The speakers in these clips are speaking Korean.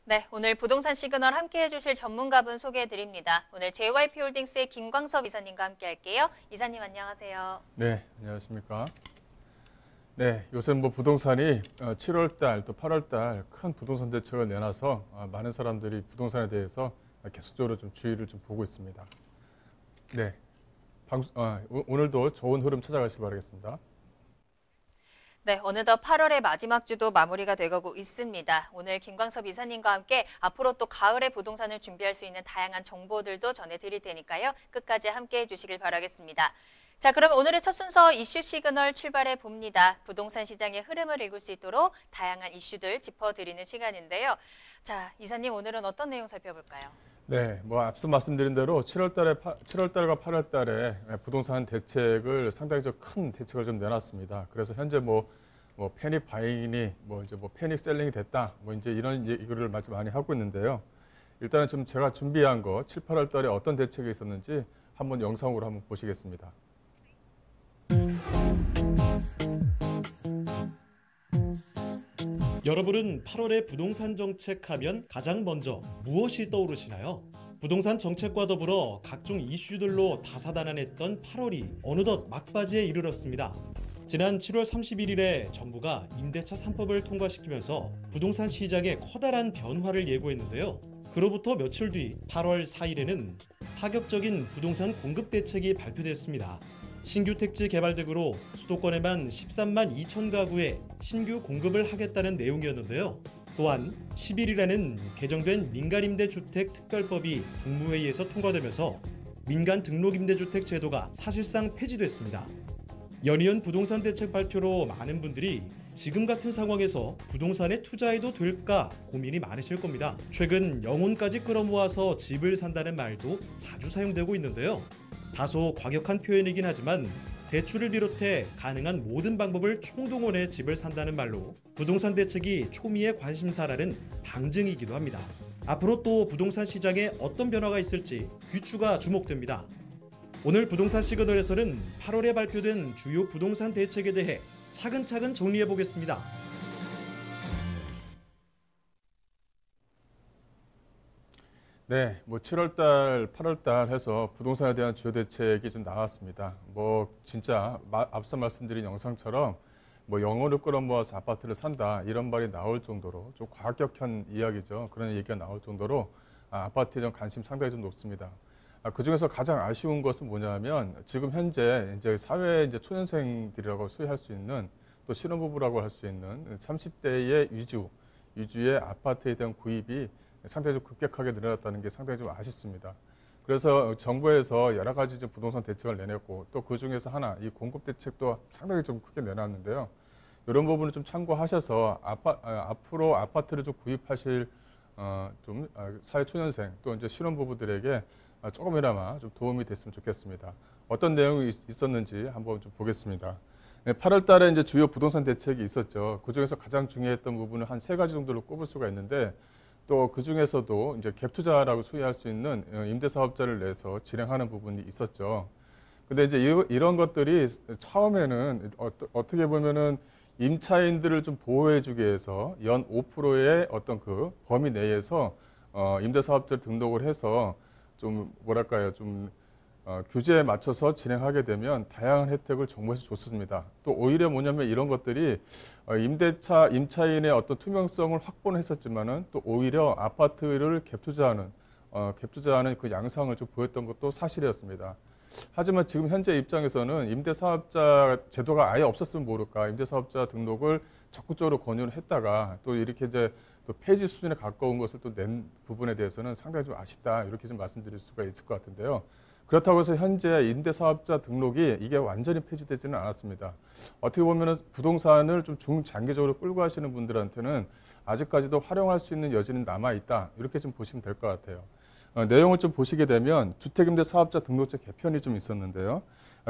네, 오늘 부동산 시그널 함께 해주실 전문가분 소개해드립니다. 오늘 JYP홀딩스의 김광섭 이사님과 함께 할게요. 이사님 안녕하세요. 네, 안녕하십니까. 네, 요새 뭐 부동산이 7월 달 또 8월 달 큰 부동산 대책을 내놔서 많은 사람들이 부동산에 대해서 계속적으로 좀 주의를 좀 보고 있습니다. 네, 오늘도 좋은 흐름 찾아가시기 바라겠습니다. 네, 어느덧 8월의 마지막 주도 마무리가 돼가고 있습니다. 오늘 김광섭 이사님과 함께 앞으로 또 가을에 부동산을 준비할 수 있는 다양한 정보들도 전해드릴 테니까요. 끝까지 함께 해주시길 바라겠습니다. 자, 그럼 오늘의 첫 순서 이슈 시그널 출발해 봅니다. 부동산 시장의 흐름을 읽을 수 있도록 다양한 이슈들 짚어드리는 시간인데요. 자, 이사님 오늘은 어떤 내용 살펴볼까요? 네, 뭐 앞서 말씀드린 대로 7월 달과 8월 달에 부동산 대책을 상당히 좀 큰 대책을 좀 내놨습니다. 그래서 현재 뭐 패닉 바잉이니 이제 패닉 셀링이 됐다. 이제 이런 얘기를 많이 하고 있는데요. 일단은 지금 제가 준비한 거 7, 8월 달에 어떤 대책이 있었는지 한번 영상으로 한번 보시겠습니다. 여러분은 8월의 부동산 정책 하면 가장 먼저 무엇이 떠오르시나요? 부동산 정책과 더불어 각종 이슈들로 다사다난했던 8월이 어느덧 막바지에 이르렀습니다. 지난 7월 31일에 정부가 임대차 3법을 통과시키면서 부동산 시장에 커다란 변화를 예고했는데요. 그로부터 며칠 뒤 8월 4일에는 파격적인 부동산 공급 대책이 발표됐습니다. 신규 택지 개발 등으로 수도권에만 13만 2천 가구의 신규 공급을 하겠다는 내용이었는데요. 또한 11일에는 개정된 민간임대주택 특별법이 국무회의에서 통과되면서 민간 등록임대주택 제도가 사실상 폐지됐습니다. 연이은 부동산 대책 발표로 많은 분들이 지금 같은 상황에서 부동산에 투자해도 될까 고민이 많으실 겁니다. 최근 영혼까지 끌어모아서 집을 산다는 말도 자주 사용되고 있는데요. 다소 과격한 표현이긴 하지만 대출을 비롯해 가능한 모든 방법을 총동원해 집을 산다는 말로 부동산 대책이 초미의 관심사라는 방증이기도 합니다. 앞으로 또 부동산 시장에 어떤 변화가 있을지 귀추가 주목됩니다. 오늘 부동산 시그널에서는 8월에 발표된 주요 부동산 대책에 대해 차근차근 정리해 보겠습니다. 네, 7월 달, 8월 달 해서 부동산에 대한 주요 대책이 좀 나왔습니다. 진짜 앞서 말씀드린 영상처럼 영혼을 끌어모아서 아파트를 산다 이런 말이 나올 정도로 좀 과격한 이야기죠. 그런 얘기가 나올 정도로 아파트에 좀 관심 상당히 좀 높습니다. 그중에서 가장 아쉬운 것은 뭐냐면 지금 현재 이제 사회 이제 초년생들이라고 소개할 수 있는 또 신혼부부라고 할 수 있는 30대의 위주의 아파트에 대한 구입이 상당히 좀 급격하게 늘어났다는 게 상당히 좀 아쉽습니다. 그래서 정부에서 여러 가지 좀 부동산 대책을 내냈고 또 그 중에서 하나 이 공급 대책도 상당히 좀 크게 내놨는데요. 이런 부분을 좀 참고하셔서 앞으로 아파트를 좀 구입하실 좀 사회 초년생 또 이제 신혼부부들에게 조금이나마 좀 도움이 됐으면 좋겠습니다. 어떤 내용이 있었는지 한번 좀 보겠습니다. 네, 8월 달에 이제 주요 부동산 대책이 있었죠. 그 중에서 가장 중요했던 부분은 한 3가지 정도로 꼽을 수가 있는데 또 그 중에서도 이제 갭 투자라고 소개할 수 있는 임대사업자를 내서 진행하는 부분이 있었죠. 근데 이제 이런 것들이 처음에는 어떻게 보면은 임차인들을 좀 보호해주기 위해서 연 5%의 어떤 그 범위 내에서 임대사업자를 등록을 해서 좀 뭐랄까요, 규제에 맞춰서 진행하게 되면 다양한 혜택을 정부에서 줬습니다. 또 오히려 뭐냐면 이런 것들이 임차인의 어떤 투명성을 확보는 했었지만은 또 오히려 아파트를 갭투자하는 그 양상을 좀 보였던 것도 사실이었습니다. 하지만 지금 현재 입장에서는 임대사업자 제도가 아예 없었으면 모를까 임대사업자 등록을 적극적으로 권유를 했다가 또 이렇게 이제 또 폐지 수준에 가까운 것을 또 낸 부분에 대해서는 상당히 좀 아쉽다 이렇게 좀 말씀드릴 수가 있을 것 같은데요. 그렇다고 해서 현재 임대사업자 등록이 이게 완전히 폐지되지는 않았습니다. 어떻게 보면 부동산을 좀 중장기적으로 끌고 가시는 분들한테는 아직까지도 활용할 수 있는 여지는 남아있다. 이렇게 좀 보시면 될 것 같아요. 내용을 좀 보시게 되면 주택임대사업자 등록제 개편이 좀 있었는데요.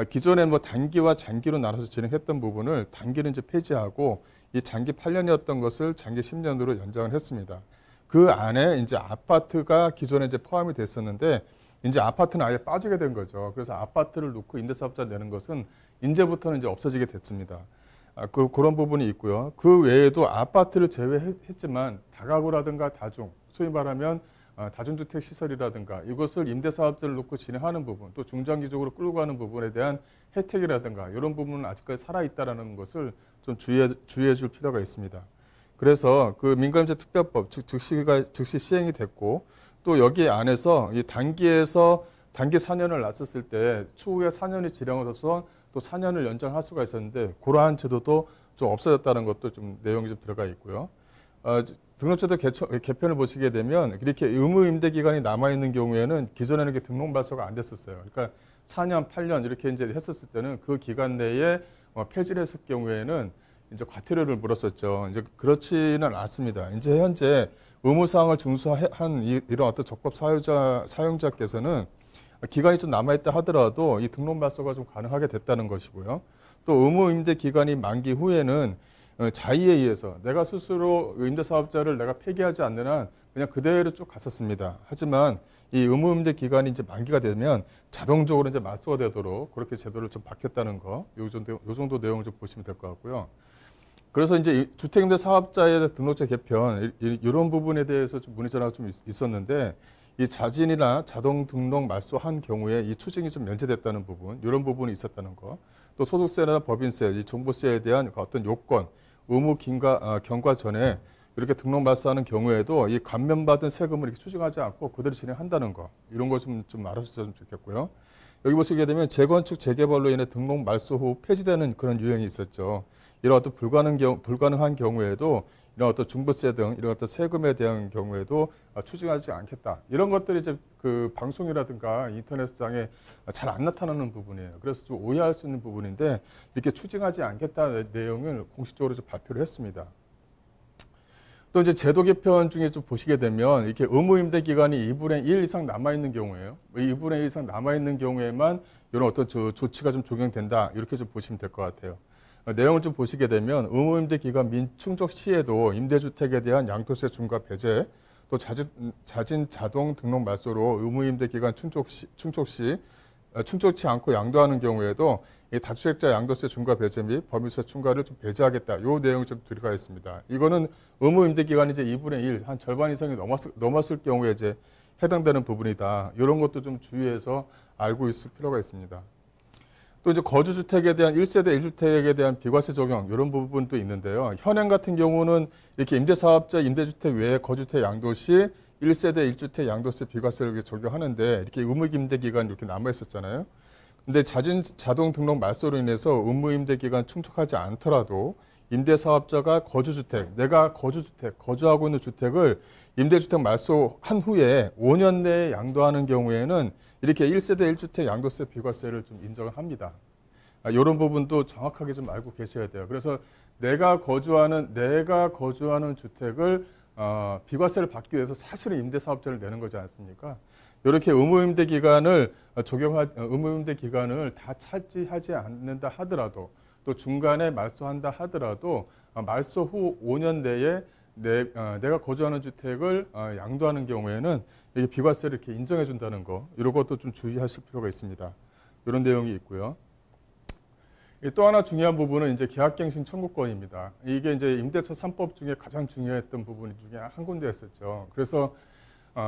기존에 단기와 장기로 나눠서 진행했던 부분을 단기는 이제 폐지하고 이 장기 8년이었던 것을 장기 10년으로 연장을 했습니다. 그 안에 이제 아파트가 기존에 이제 포함이 됐었는데 이제 아파트는 아예 빠지게 된 거죠. 그래서 아파트를 놓고 임대사업자 내는 것은 이제부터는 이제 없어지게 됐습니다. 그런 부분이 있고요. 그 외에도 아파트를 제외했지만 다가구라든가 다중, 소위 말하면 다중주택 시설이라든가 이것을 임대사업자를 놓고 진행하는 부분, 또 중장기적으로 끌고 가는 부분에 대한 혜택이라든가 이런 부분은 아직까지 살아있다는 것을 좀 주의해 줄 필요가 있습니다. 그래서 그 민간임대 특별법 즉시 시행이 됐고 또 여기 안에서 이 단기 4년을 놨었을 때 추후에 4년이 지나서 또 4년을 연장할 수가 있었는데 그러한 제도도 좀 없어졌다는 것도 좀 내용이 좀 들어가 있고요. 등록제도 개편을 보시게 되면 이렇게 의무 임대 기간이 남아 있는 경우에는 기존에는 이렇게 등록 말소가 안 됐었어요. 그러니까 4년, 8년 이렇게 이제 했었을 때는 그 기간 내에 폐지를 했을 경우에는 이제 과태료를 물었었죠. 이제 그렇지는 않습니다. 이제 현재 의무 사항을 준수한 이런 어떤 적법 사용자께서는 기간이 좀 남아있다 하더라도 이 등록 말소가 좀 가능하게 됐다는 것이고요. 또 의무 임대 기간이 만기 후에는 자의에 의해서 내가 스스로 임대사업자를 내가 폐기하지 않는 한 그냥 그대로 쭉 갔었습니다. 하지만 이 의무 임대 기간이 이제 만기가 되면 자동적으로 이제 말소가 되도록 그렇게 제도를 좀 바뀌었다는 거, 요 정도 내용을 좀 보시면 될 것 같고요. 그래서 이제 주택임대 사업자의 등록제 개편 이런 부분에 대해서 좀 문의 전화가 좀 있었는데 이 자진이나 자동 등록 말소한 경우에 이 추징이 좀 면제됐다는 부분, 이런 부분이 있었다는 거. 또 소득세나 법인세, 이 종부세에 대한 어떤 요건, 의무 경과 전에 이렇게 등록 말소하는 경우에도 이 감면받은 세금을 이렇게 추징하지 않고 그대로 진행한다는 거, 이런 거 좀 알아주셨으면 좋겠고요. 여기 보시게 되면 재건축, 재개발로 인해 등록 말소 후 폐지되는 그런 유형이 있었죠. 이런 어떤 불가능한 경우에도 이런 어떤 중부세 등 이런 어떤 세금에 대한 경우에도 추징하지 않겠다. 이런 것들이 이제 그 방송이라든가 인터넷상에 잘 안 나타나는 부분이에요. 그래서 좀 오해할 수 있는 부분인데 이렇게 추징하지 않겠다는 내용을 공식적으로 좀 발표를 했습니다. 또 이제 제도 개편 중에 좀 보시게 되면 이렇게 의무 임대 기간이 2분의 1 이상 남아 있는 경우에요. 2분의 1 이상 남아 있는 경우에만 이런 어떤 조치가 좀 적용된다. 이렇게 좀 보시면 될 것 같아요. 내용을 좀 보시게 되면 의무 임대 기간 민 충족 시에도 임대주택에 대한 양도세 중과 배제, 또 자진 자동 등록 말소로 의무 임대 기간 충족치 않고 양도하는 경우에도 이 다주택자 양도세 중과 배제 및 법인세 중과를 좀 배제하겠다. 이 내용이 좀 들어가 있습니다. 이거는 의무 임대 기간이 이제 2분의 1, 한 절반 이상이 넘었을 경우에 이제 해당되는 부분이다. 이런 것도 좀 주의해서 알고 있을 필요가 있습니다. 또 이제 거주주택에 대한 1세대 1주택에 대한 비과세 적용 이런 부분도 있는데요. 현행 같은 경우는 이렇게 임대사업자 임대주택 외에 거주주택 양도 시 1세대 1주택 양도세 비과세를 적용하는데 이렇게 의무 임대 기간이 이렇게 남아 있었잖아요. 근데 자동 등록 말소로 인해서 의무 임대 기간 충족하지 않더라도 임대사업자가 내가 거주하고 있는 주택을 임대주택 말소한 후에 5년 내에 양도하는 경우에는 이렇게 1세대 1주택 양도세 비과세를 좀 인정을 합니다. 이런 부분도 정확하게 좀 알고 계셔야 돼요. 그래서 내가 거주하는 주택을 비과세를 받기 위해서 사실은 임대사업자를 내는 거지 않습니까? 이렇게 의무 임대 기간을 다 차지하지 않는다 하더라도 또 중간에 말소한다 하더라도 말소 후 5년 내에 내가 거주하는 주택을 양도하는 경우에는 이게 비과세를 이렇게 인정해 준다는 거, 이런 것도 좀 주의하실 필요가 있습니다. 이런 내용이 있고요. 또 하나 중요한 부분은 이제 계약갱신 청구권입니다. 이게 이제 임대차 3법 중에 가장 중요했던 부분 중에 한 군데였었죠. 그래서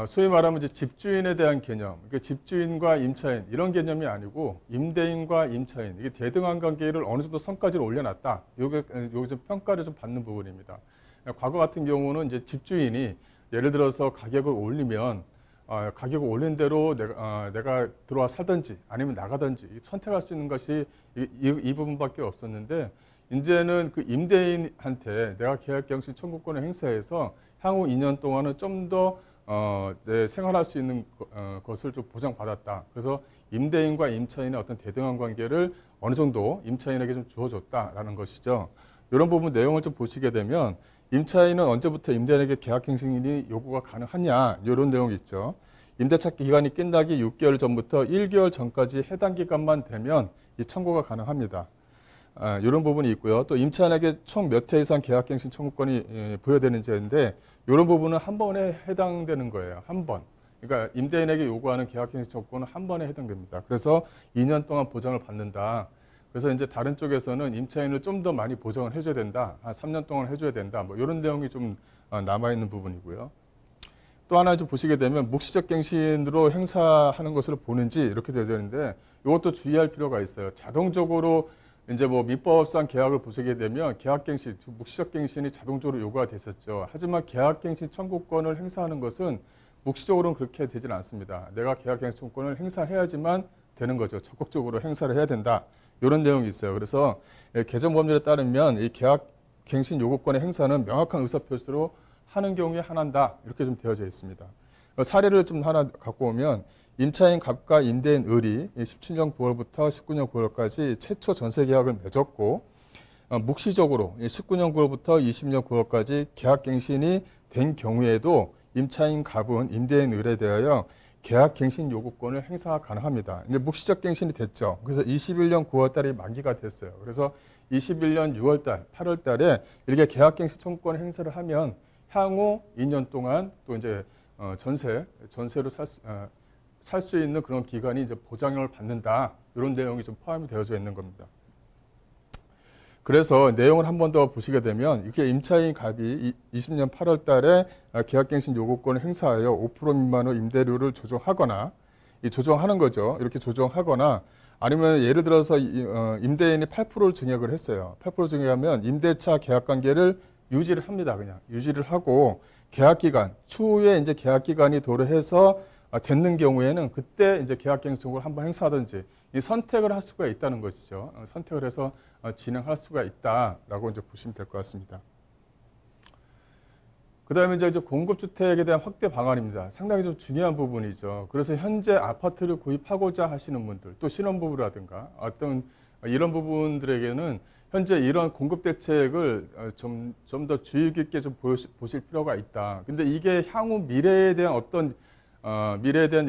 소위 말하면 이제 집주인에 대한 개념, 그러니까 집주인과 임차인 이런 개념이 아니고 임대인과 임차인, 이게 대등한 관계를 어느 정도 선까지 올려놨다. 요게 좀 평가를 좀 받는 부분입니다. 과거 같은 경우는 이제 집주인이 예를 들어서 가격을 올리면 가격을 올린 대로 내가 들어와 살든지 아니면 나가든지 선택할 수 있는 것이 이 부분밖에 없었는데 이제는 그 임대인한테 내가 계약갱신 청구권을 행사해서 향후 2년 동안은 좀 더 생활할 수 있는 것을 좀 보장받았다. 그래서 임대인과 임차인의 어떤 대등한 관계를 어느 정도 임차인에게 좀 주어줬다라는 것이죠. 이런 부분 내용을 좀 보시게 되면 임차인은 언제부터 임대인에게 계약갱신이 요구가 가능하냐, 이런 내용이 있죠. 임대차 기간이 끝나기 6개월 전부터 1개월 전까지 해당 기간만 되면 이 청구가 가능합니다. 이런 부분이 있고요. 또 임차인에게 총 몇 회 이상 계약갱신 청구권이 부여되는지인데 이런 부분은 한 번에 해당되는 거예요. 한 번. 그러니까 임대인에게 요구하는 계약갱신 청구권은 한 번에 해당됩니다. 그래서 2년 동안 보장을 받는다. 그래서 이제 다른 쪽에서는 임차인을 좀 더 많이 보장을 해줘야 된다. 한 3년 동안 해줘야 된다. 뭐 이런 내용이 좀 남아있는 부분이고요. 또 하나 좀 보시게 되면 묵시적 갱신으로 행사하는 것으로 보는지 이렇게 되어 있는데 이것도 주의할 필요가 있어요. 자동적으로 이제 뭐 민법상 계약을 보시게 되면 계약갱신, 묵시적 갱신이 자동적으로 요구가 됐었죠. 하지만 계약갱신 청구권을 행사하는 것은 묵시적으로는 그렇게 되지는 않습니다. 내가 계약갱신 청구권을 행사해야지만 되는 거죠. 적극적으로 행사를 해야 된다. 이런 내용이 있어요. 그래서 개정 법률에 따르면 이 계약갱신 요구권의 행사는 명확한 의사표시로 하는 경우에 하나다. 이렇게 좀 되어져 있습니다. 사례를 좀 하나 갖고 오면 임차인 갑과 임대인 을이 17년 9월부터 19년 9월까지 최초 전세 계약을 맺었고 묵시적으로 19년 9월부터 20년 9월까지 계약갱신이 된 경우에도 임차인 갑은 임대인 을에 대하여 계약갱신 요구권을 행사 가능합니다. 이제 묵시적 갱신이 됐죠. 그래서 21년 9월 달에 만기가 됐어요. 그래서 21년 6월 달, 8월 달에 이렇게 계약갱신 청구권 행사를 하면 향후 2년 동안 또 이제 전세로 살 수 있는 그런 기간이 이제 보장을 받는다. 이런 내용이 좀 포함이 되어져 있는 겁니다. 그래서 내용을 한 번 더 보시게 되면 이렇게 임차인 갑이 20년 8월 달에 계약갱신 요구권을 행사하여 5% 미만의 임대료를 조정하거나 조정하는 거죠. 이렇게 조정하거나 아니면 예를 들어서 임대인이 8%를 증액을 했어요. 8% 증액하면 임대차 계약관계를 유지를 합니다. 그냥 유지를 하고 계약기간 추후에 이제 계약기간이 도래해서 됐는 경우에는 그때 이제 계약갱신을 한번 행사하든지 이 선택을 할 수가 있다는 것이죠. 선택을 해서 진행할 수가 있다라고 이제 보시면 될 것 같습니다. 그다음에 이제 공급주택에 대한 확대 방안입니다. 상당히 좀 중요한 부분이죠. 그래서 현재 아파트를 구입하고자 하시는 분들, 또 신혼부부라든가 어떤 이런 부분들에게는 현재 이런 공급 대책을 좀 더 주의 깊게 좀 보실 필요가 있다. 근데 이게 향후 미래에 대한 어떤 미래에 대한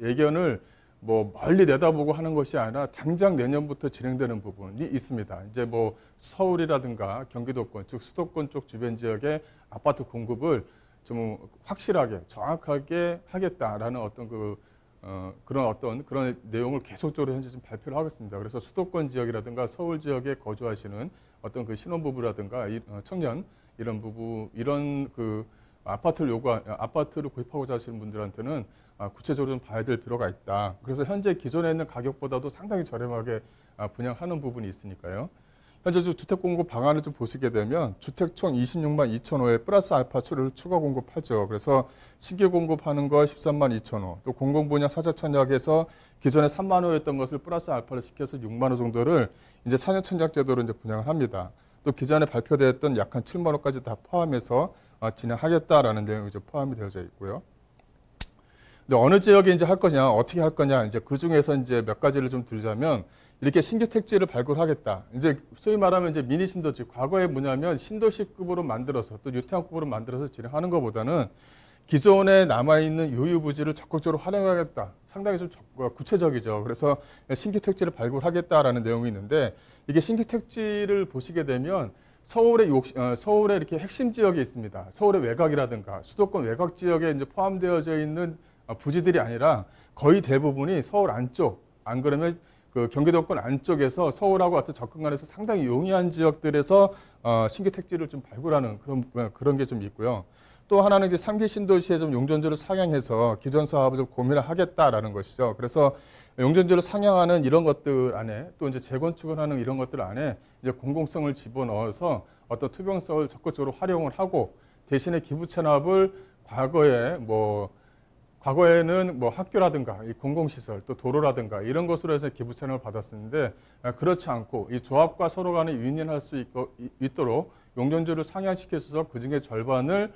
예견을 뭐 멀리 내다보고 하는 것이 아니라 당장 내년부터 진행되는 부분이 있습니다. 이제 뭐 서울이라든가 경기도권, 즉 수도권 쪽 주변 지역의 아파트 공급을 좀 확실하게, 정확하게 하겠다라는 어떤 그런 내용을 계속적으로 현재 좀 발표를 하고 있습니다. 그래서 수도권 지역이라든가 서울 지역에 거주하시는 어떤 그 신혼부부라든가 청년 이런 아파트를 구입하고자 하시는 분들한테는 구체적으로 좀 봐야 될 필요가 있다. 그래서 현재 기존에 있는 가격보다도 상당히 저렴하게 분양하는 부분이 있으니까요. 현재 주택 공급 방안을 좀 보시게 되면 주택 총 26만 2천 호에 플러스 알파추를 추가 공급하죠. 그래서 신규 공급하는 거 13만 2천 호, 또 공공분야 사전청약에서 기존에 3만 호였던 것을 플러스 알파를 시켜서 6만 호 정도를 이제 사전청약 제도로 이제 분양을 합니다. 또 기존에 발표되었던 약 한 7만 호까지 다 포함해서 진행하겠다라는 내용이 좀 포함이 되어져 있고요. 근데 어느 지역에 이제 할 거냐, 어떻게 할 거냐, 이제 그 중에서 이제 몇 가지를 좀 들자면 이렇게 신규 택지를 발굴하겠다. 이제 소위 말하면 이제 미니 신도시, 과거에 뭐냐면 신도시급으로 만들어서 또 유태형급으로 만들어서 진행하는 것보다는 기존에 남아있는 유유부지를 적극적으로 활용하겠다. 상당히 좀 구체적이죠. 그래서 신규 택지를 발굴하겠다라는 내용이 있는데 이게 신규 택지를 보시게 되면 서울에 이렇게 핵심 지역이 있습니다. 서울의 외곽이라든가 수도권 외곽 지역에 이제 포함되어져 있는 부지들이 아니라 거의 대부분이 서울 안쪽, 안 그러면 그 경기도권 안쪽에서 서울하고 어떤 접근관에서 상당히 용이한 지역들에서 신규 택지를 좀 발굴하는 그런 게 좀 있고요. 또 하나는 이제 3기 신도시에 좀 용전지를 상향해서 기존 사업을 좀 고민을 하겠다라는 것이죠. 그래서 용전지를 상향하는 이런 것들 안에 또 이제 재건축을 하는 이런 것들 안에 이제 공공성을 집어넣어서 어떤 투명성을 적극적으로 활용을 하고 대신에 기부 체납을 과거에는 뭐 학교라든가 이 공공시설 또 도로라든가 이런 것으로 해서 기부 체납을 받았었는데 그렇지 않고 이 조합과 서로 간에 윈윈할 수 있도록 용전지를 상향시켜서 그중에 절반을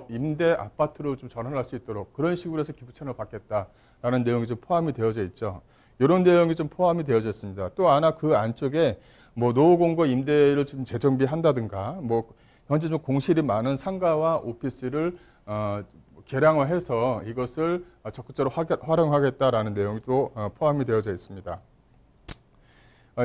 임대 아파트로 좀 전환할 수 있도록 그런 식으로 해서 기부 채널을 받겠다라는 내용이 좀 포함이 되어져 있죠. 이런 내용이 좀 포함이 되어져 있습니다. 또 하나 그 안쪽에 뭐 노후공고 임대를 좀 재정비한다든가 뭐 현재 좀 공실이 많은 상가와 오피스를 개량화해서 이것을 적극적으로 활용하겠다라는 내용이 또 포함이 되어져 있습니다.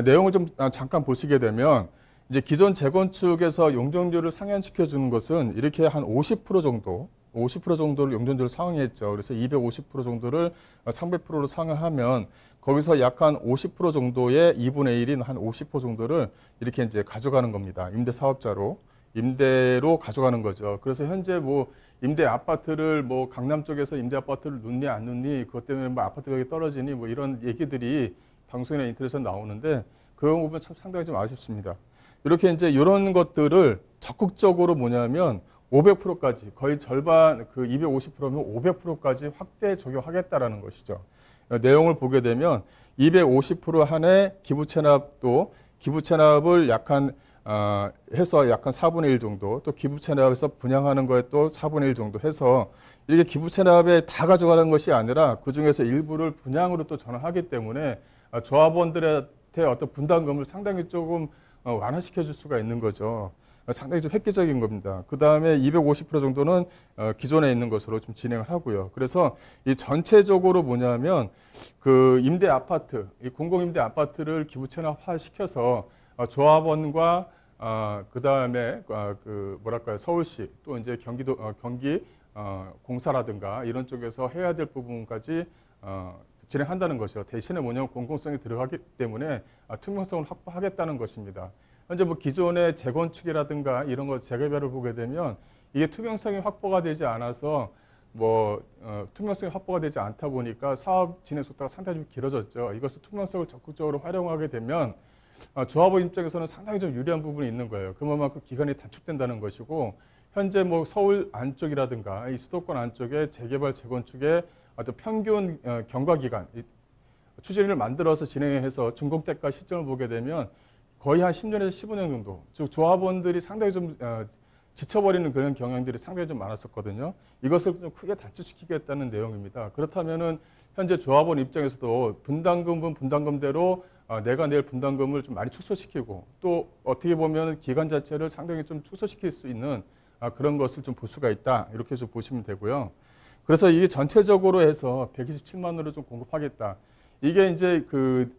내용을 좀 잠깐 보시게 되면 이제 기존 재건축에서 용적률을 상향시켜 주는 것은 이렇게 한 50% 정도 50% 정도를 용적률을 상회했죠. 그래서 250% 정도를 300%로 상회하면 거기서 약 한 50% 정도의 2분의 1인 한 50% 정도를 이렇게 이제 가져가는 겁니다. 임대 사업자로. 임대로 가져가는 거죠. 그래서 현재 뭐 임대 아파트를 뭐 강남 쪽에서 임대 아파트를 넣니 안 넣니 그것 때문에 뭐 아파트 가격이 떨어지니 뭐 이런 얘기들이 방송이나 인터넷에서 나오는데 그거 보면 참 상당히 좀 아쉽습니다. 이렇게 이제 이런 것들을 적극적으로 뭐냐면 500%까지 거의 절반 그 250%면 500%까지 확대 적용하겠다라는 것이죠. 내용을 보게 되면 250% 한해 기부 체납도 기부 체납을 약한 해서 약한 4분의 1 정도, 또 기부 체납에서 분양하는 거에 또 4분의 1 정도 해서 이게 기부 체납에 다 가져가는 것이 아니라 그 중에서 일부를 분양으로 또 전환하기 때문에 조합원들한테 어떤 분담금을 상당히 조금 완화시켜 줄 수가 있는 거죠. 상당히 좀 획기적인 겁니다. 그 다음에 250% 정도는 기존에 있는 것으로 좀 진행을 하고요. 그래서 이 전체적으로 뭐냐면 그 임대 아파트, 이 공공임대 아파트를 기부 체납화 시켜서 조합원과 그 다음에 그 뭐랄까요 서울시 또 이제 경기도 경기 공사라든가 이런 쪽에서 해야 될 부분까지 진행한다는 것이요. 대신에 뭐냐면 공공성이 들어가기 때문에 투명성을 확보하겠다는 것입니다. 현재 뭐 기존의 재건축이라든가 이런 것 재개발을 보게 되면 이게 투명성이 확보가 되지 않아서 뭐 투명성이 확보가 되지 않다 보니까 사업 진행 속도가 상당히 좀 길어졌죠. 이것을 투명성을 적극적으로 활용하게 되면 조합원 입장에서는 상당히 좀 유리한 부분이 있는 거예요. 그만큼 기간이 단축된다는 것이고 현재 뭐 서울 안쪽이라든가 이 수도권 안쪽에 재개발 재건축의 어떤 평균 경과 기간 추진을 만들어서 진행해서 준공때까지 시점을 보게 되면 거의 한 10년에서 15년 정도, 즉 조합원들이 상당히 좀 지쳐버리는 그런 경향들이 상당히 좀 많았었거든요. 이것을 좀 크게 단축시키겠다는 내용입니다. 그렇다면은 현재 조합원 입장에서도 분담금은 분담금대로 내가 낼 분담금을 좀 많이 축소시키고 또 어떻게 보면 기간 자체를 상당히 좀 축소시킬 수 있는 그런 것을 좀 볼 수가 있다. 이렇게 좀 보시면 되고요. 그래서 이게 전체적으로 해서 127만 원으로 좀 공급하겠다. 이게 이제 그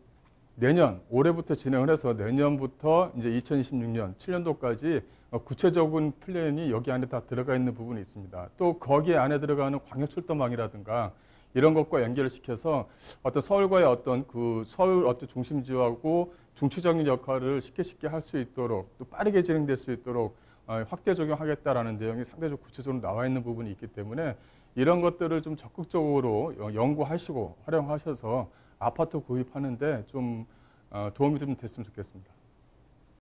내년 올해부터 진행을 해서 내년부터 이제 2026년 7년도까지 구체적인 플랜이 여기 안에 다 들어가 있는 부분이 있습니다. 또 거기 안에 들어가는 광역출도망이라든가 이런 것과 연결을 시켜서 어떤 서울과의 어떤 그 서울 어떤 중심지하고 중추적인 역할을 쉽게 할 수 있도록 또 빠르게 진행될 수 있도록 확대 적용하겠다라는 내용이 상당히 구체적으로 나와 있는 부분이 있기 때문에 이런 것들을 좀 적극적으로 연구하시고 활용하셔서 아파트 구입하는데 좀 도움이 좀 됐으면 좋겠습니다.